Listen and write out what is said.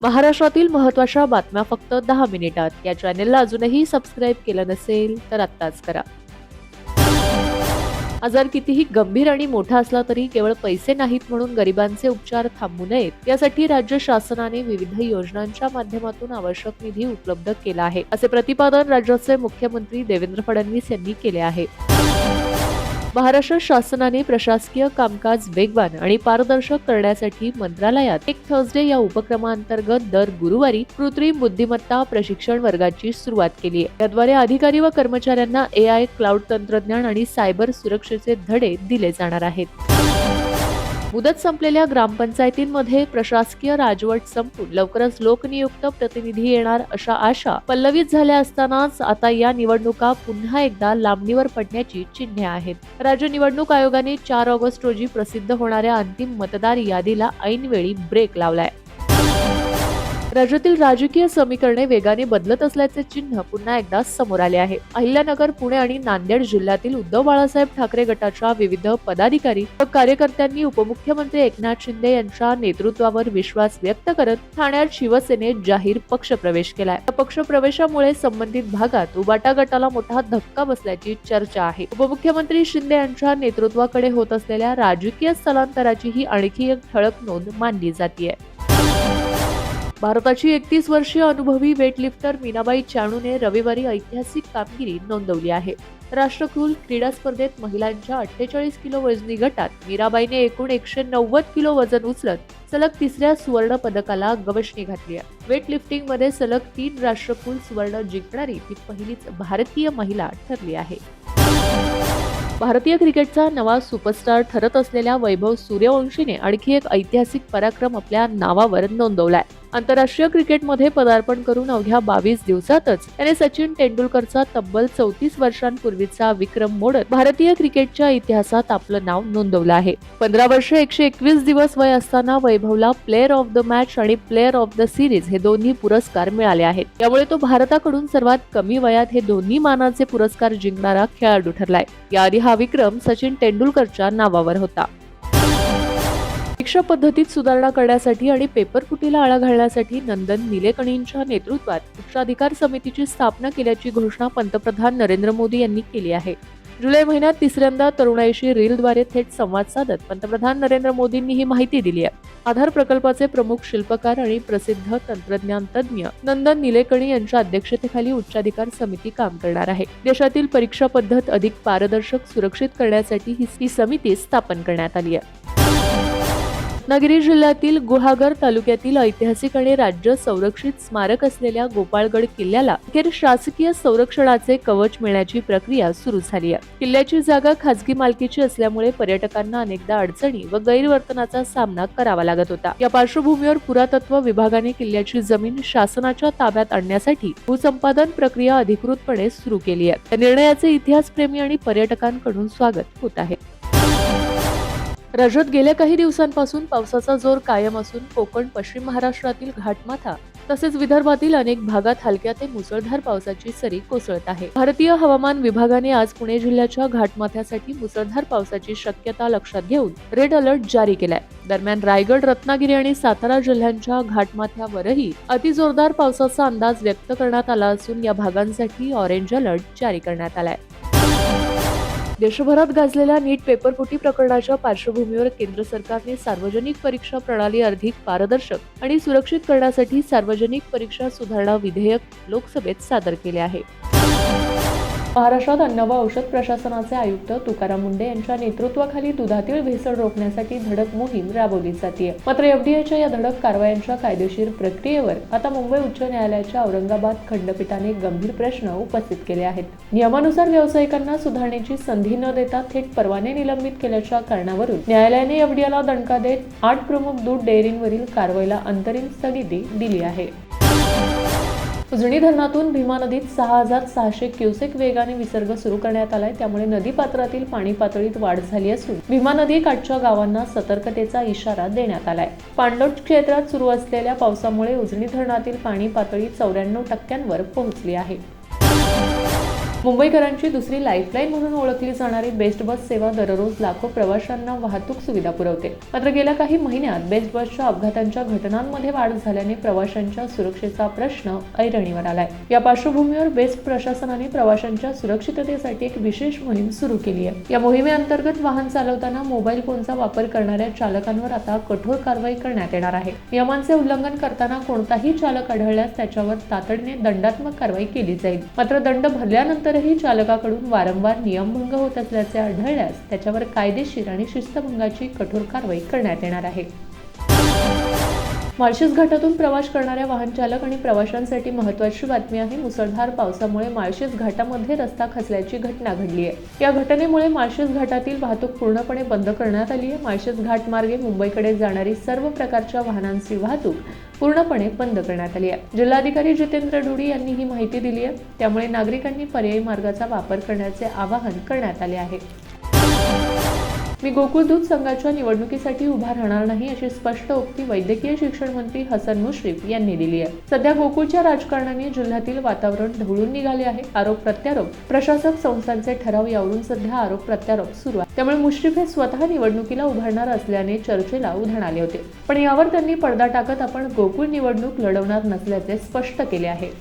महाराष्ट्रातील महत्त्वाच्या बातम्या फक्त 10 मिनिटात या चॅनेलला अजूनही सबस्क्राईब केलं नसेल तर आत्ताच करा. आजार कितीही गंभीर आणि मोठा असला तरी केवळ पैसे नाहीत म्हणून गरिबांचे उपचार थांबू नयेत यासाठी राज्य शासनाने विविध योजनांच्या माध्यमातून आवश्यक निधी उपलब्ध केला आहे, असे प्रतिपादन राज्याचे मुख्यमंत्री देवेंद्र फडणवीस यांनी केले आहे. महाराष्ट्र शासनाने प्रशासकीय कामकाज वेगवान आणि पारदर्शक करण्यासाठी मंत्रालयात टेक थर्सडे या उपक्रमांतर्गत दर गुरुवारी कृत्रिम बुद्धिमत्ता प्रशिक्षण वर्गाची सुरुवात केली आहे. याद्वारे अधिकारी व कर्मचाऱ्यांना AI, क्लाउड तंत्रज्ञान आणि सायबर सुरक्षेचे धडे दिले जाणार आहेत. मुदत संपलेल्या ग्रामपंचायतींमध्ये प्रशासकीय राजवट संपून लवकरच लोकनियुक्त प्रतिनिधी येणार अशा आशा पल्लवित झाल्या असतानाच आता या निवडणुका पुन्हा एकदा लांबणीवर पडण्याची चिन्हे आहेत. राज्य निवडणूक आयोगाने 4 ऑगस्ट रोजी प्रसिद्ध होणाऱ्या अंतिम मतदार यादीला ऐनवेळी ब्रेक लावलाय. राज्यातील राजकीय समीकरणे वेगाने बदलत असल्याचे चिन्ह पुन्हा एकदा समोर आले आहे. अहिल्यानगर, पुणे आणि नांदेड जिल्ह्यातील उद्धव बाळासाहेब ठाकरे गटाच्या विविध पदाधिकारी व कार्यकर्त्यांनी उपमुख्यमंत्री एकनाथ शिंदे यांच्या नेतृत्वावर विश्वास व्यक्त करत ठाण्यात शिवसेनेत जाहीर पक्षप्रवेश केलाय. या पक्षप्रवेशामुळे संबंधित भागात उबाटा गटाला मोठा धक्का बसल्याची चर्चा आहे. उपमुख्यमंत्री शिंदे यांच्या नेतृत्वाकडे होत असलेल्या राजकीय स्थलांतराची ही आणखी एक ठळक नोंद मानली जाते. भारताची 31 वर्षीय अनुभवी वेटलिफ्टर मीनाबाई चानूने रविवारी ऐतिहासिक कामगिरी नोंदवली आहे. राष्ट्रकुल क्रीडा स्पर्धेत महिलांच्या 48 किलो वजनी गटात मीराबाईने एकूण 190 किलो वजन उचलत सलग 3ऱ्या सुवर्ण पदकाला गवसणी घातली आहे. वेटलिफ्टिंगमध्ये सलग 3 राष्ट्रकुल सुवर्ण जिंकणारी ती पहिलीच भारतीय महिला ठरली आहे. भारतीय क्रिकेटचा नवा सुपरस्टार ठरत असलेल्या वैभव सूर्यवंशीने आणखी एक ऐतिहासिक पराक्रम आपल्या नावावर नोंदवलाय. आंतरराष्ट्रीय क्रिकेटमध्ये पदार्पण करून अवघ्या 22 दिवसातच त्याने सचिन तेंडुलकरचा तब्बल 34 वर्षांपूर्वीचा विक्रम मोडत भारतीय क्रिकेटच्या इतिहासात आपलं नाव नोंदवलं आहे. 15 वर्षे 121 दिवस वय असताना वैभवला प्लेअर ऑफ द मॅच आणि प्लेअर ऑफ द सिरीज हे दोन्ही पुरस्कार मिळाले आहेत. त्यामुळे तो भारताकडून सर्वात कमी वयात हे दोन्ही मानाचे पुरस्कार जिंकणारा खेळाडू ठरलाय. याआधी हा विक्रम सचिन तेंडुलकरच्या नावावर होता. परीक्षा पद्धतीत सुधारणा करण्यासाठी आणि पेपरफुटीला आळा घालण्यासाठी नंदन निलेकणींच्या नेतृत्वात उच्चाधिकार समितीची स्थापना केल्याची घोषणा पंतप्रधान नरेंद्र मोदी यांनी केली आहे. जुलै महिन्यात 3ऱ्यांदा तरुणाईशी रीलद्वारे थेट संवाद साधत पंतप्रधान नरेंद्र मोदींनी ही माहिती दिली आहे. आधार प्रकल्पाचे प्रमुख शिल्पकार आणि प्रसिद्ध तंत्रज्ञान तज्ज्ञ नंदन निलेकणी यांच्या अध्यक्षतेखाली उच्चाधिकार समिती काम करणार आहे. देशातील परीक्षा पद्धत अधिक पारदर्शक, सुरक्षित करण्यासाठी ही समिती स्थापन करण्यात आली आहे. रत्नागिरी जिल्ह्यातील गुहागर तालुक्यातील ऐतिहासिक आणि राज्य संरक्षित स्मारक असलेल्या गोपाळगड किल्ल्याला अखेर शासकीय संरक्षणाचे कवच मिळण्याची प्रक्रिया सुरू झाली आहे. किल्ल्याची जागा खासगी मालकीची असल्यामुळे पर्यटकांना अनेकदा अडचणी व गैरवर्तनाचा सामना करावा लागत होता. या पार्श्वभूमीवर पुरातत्व विभागाने किल्ल्याची जमीन शासनाच्या ताब्यात आणण्यासाठी भूसंपादन प्रक्रिया अधिकृतपणे सुरू केली आहे. या निर्णयाचे इतिहासप्रेमी आणि पर्यटकांकडून स्वागत होत आहे. राज्यात गेल्या काही दिवसांपासून पावसाचा जोर कायम असून कोकण, पश्चिम महाराष्ट्रातील घाटमाथा तसेच विदर्भातील अनेक भागात हलक्या ते मुसळधार पावसाची सरी कोसळत आहे. भारतीय हवामान विभागाने आज पुणे जिल्ह्याच्या घाटमाथ्यासाठी मुसळधार पावसाची शक्यता लक्षात घेऊन रेड अलर्ट जारी केलाय. दरम्यान रायगड, रत्नागिरी आणि सातारा जिल्ह्यांच्या घाटमाथ्यावरही अतिजोरदार पावसाचा अंदाज व्यक्त करण्यात आला असून या भागांसाठी ऑरेंज अलर्ट जारी करण्यात आलाय. देशभरात गाजलेल्या नीट पेपरफुटी प्रकरणाच्या पार्श्वभूमीवर केंद्र सरकारने सार्वजनिक परीक्षा प्रणाली अधिक पारदर्शक आणि सुरक्षित करण्यासाठी सार्वजनिक परीक्षा सुधारणा विधेयक लोकसभेत सादर केले आहे. महाराष्ट्रात अन्न व औषध प्रशासनाचे आयुक्त तुकाराम मुंढे यांच्या नेतृत्वाखाली दुधातील भेसळ रोखण्यासाठी धडक मोहीम राबवली जाते. मात्र FDAच्या या धडक कारवायांच्या कायदेशीर प्रक्रियेवर आता मुंबई उच्च न्यायालयाच्या औरंगाबाद खंडपीठाने गंभीर प्रश्न उपस्थित केले आहेत. नियमानुसार व्यावसायिकांना सुधारणेची संधी न देता थेट परवाने निलंबित केल्याच्या कारणावरून न्यायालयाने FDAला दणका देत 8 प्रमुख दूध डेअरींवरील कारवाईला अंतरिम स्थगिती दिली आहे. उजनी धरणातून भीमा नदीत 6,600 क्युसेक वेगाने विसर्ग सुरू करण्यात आलाय. त्यामुळे नदी पात्रातील पाणी पातळीत वाढ झाली असून भीमा नदी काठच्या गावांना सतर्कतेचा इशारा देण्यात आलाय. पाणलोट क्षेत्रात सुरू असलेल्या पावसामुळे उजनी धरणातील पाणी पातळी 94% पोहोचली आहे. मुंबईकरांची दुसरी लाईफलाईन म्हणून ओळखली जाणारी बेस्ट बस सेवा दररोज लाखो प्रवाशांना वाहतूक सुविधा पुरवते. मात्र गेल्या काही महिन्यात बेस्ट बसच्या अपघातांच्या घटनांमध्ये वाढ झाल्याने प्रवाशांच्या सुरक्षेचा प्रश्न ऐरणीवर आलाय. या पार्श्वभूमीवर बेस्ट प्रशासनाने प्रवाशांच्या सुरक्षिततेसाठी एक विशेष मोहीम सुरू केली आहे. या मोहिमेअंतर्गत वाहन चालवताना मोबाईल फोनचा वापर करणाऱ्या चालकांवर आता कठोर कारवाई करण्यात येणार आहे. नियमांचे उल्लंघन करताना कोणताही चालक आढळल्यास त्याच्यावर तातडीने दंडात्मक कारवाई केली जाईल. मात्र दंड भरल्यानंतरही चालकाकडून वारंवार नियमभंग होत असल्याचे आढळल्यास त्याच्यावर कायदेशीर आणि शिस्तभंगाची कठोर कारवाई करण्यात येणार आहे. माळशेज घाटातून प्रवास करणाऱ्या वाहन चालक आणि प्रवाशांसाठी महत्त्वाची बातमी आहे. मुसळधार पावसामुळे माळशेज घाटामध्ये रस्ता खचल्याची घटना घडली आहे. या घटनेमुळे माळशेज घाटातील वाहतूक पूर्णपणे बंद करण्यात आली आहे. माळशेज घाट मार्गे मुंबईकडे जाणारी सर्व प्रकारच्या वाहनांची वाहतूक पूर्णपणे बंद करण्यात आली आहे. जिल्हाधिकारी जितेंद्र डुडी यांनी ही माहिती दिली आहे. त्यामुळे नागरिकांनी पर्यायी मार्गाचा वापर करण्याचे आवाहन करण्यात आले आहे. मी गोकुळ दूध संघाच्या निवडणुकीसाठी उभा राहणार नाही अशी स्पष्ट उक्ती वैद्यकीय शिक्षण मंत्री हसन मुश्रीफ यांनी दिली आहे. सध्या गोकुळच्या राजकारणाने जिल्ह्यातील वातावरण ढवळून निघाले आहे. आरोप प्रत्यारोप, प्रशासक संस्थांचे ठराव यावरून सध्या आरोप प्रत्यारोप सुरू आहे. त्यामुळे मुश्रीफ हे स्वतः निवडणुकीला उभारणार असल्याने चर्चेला उधाण आले होते. पण यावर त्यांनी पडदा टाकत आपण गोकुळ निवडणूक लढवणार नसल्याचे स्पष्ट केले आहे.